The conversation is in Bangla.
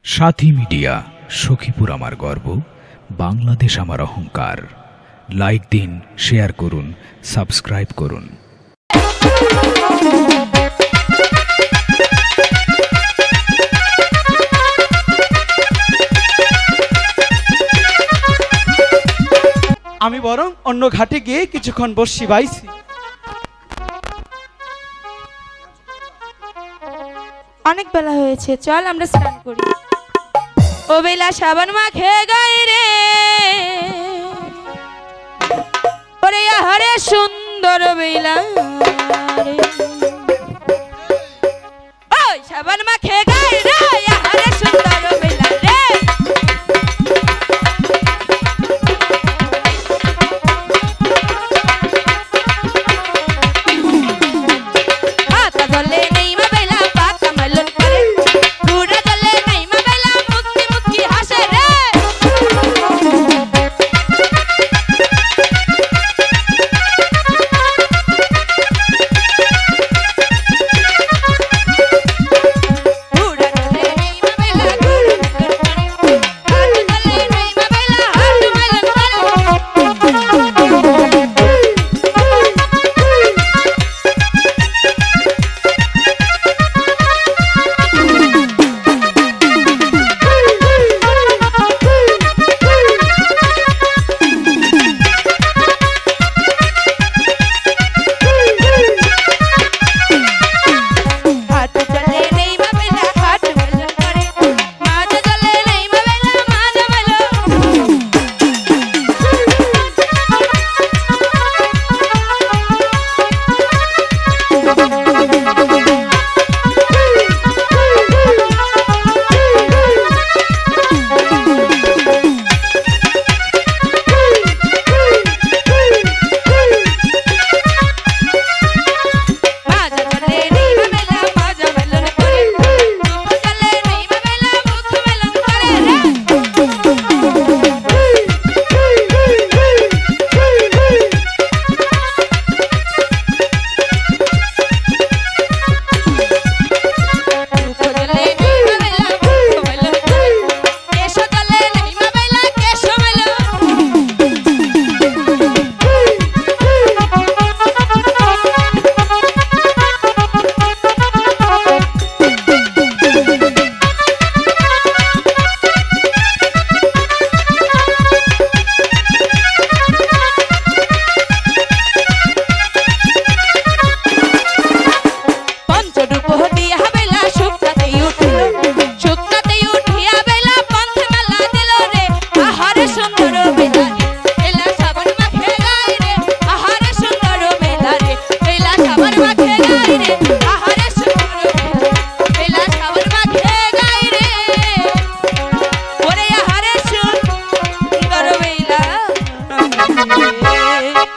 সাথী মিডিয়া, সখীপুর আমার গর্ব, বাংলাদেশ আমার অহংকার। লাইক দিন, শেয়ার করুন, সাবস্ক্রাইব করুন। আমি বরং অন্য ঘাটে গিয়ে কিছুক্ষণ বসি বাইছি। অনেক বেলা হয়েছে, চল আমরা স্নান করি। ও বেলা সাবান মাখে গায়ে রে, ওরে আহারে সুন্দর বেলা রে। ওই সাবান মাখে গায়ে রে, আহারে সুন্দর বেলা রে। পাতা জলে নেই মা বেলা, পাতা মেলন করে। ঘুরে জলে নেই মা বেলা, মুচকি মুচকি হাসে রে। ঘুরে জলে নেই মা বেলা, ঘুরে মেলন করে। হাত জলে নেই মা বেলা, হাত মেলন হাত জলে নেই মা বেলা, হাত মেলন করে। মাজা জলে নেই মা বেলা, মাজা মেলন। মাজা জলে নেই মা বেলা, মাজা মেলন করে। মুখ জলে নেই মা বেলা, মুখ মেলন করে রে। মুখ জলে নেই মা বেলা, মুখ মেলন করে। কেশ জলে নেই মা বেলা, কেশ মেলন। পঞ্চরূপ হটিয়া বেলা শুকনাতেই উঠিল, শুকনাতেই উঠিয়া বেলা পন্থে মালা দিল রে। আহারে সুন্দর বেলা রে, বেলা সাবান মাখে গায়ে রে। আহারে সুন্দর বেলা রে, বেলা সাবান মাখে গায়ে রে।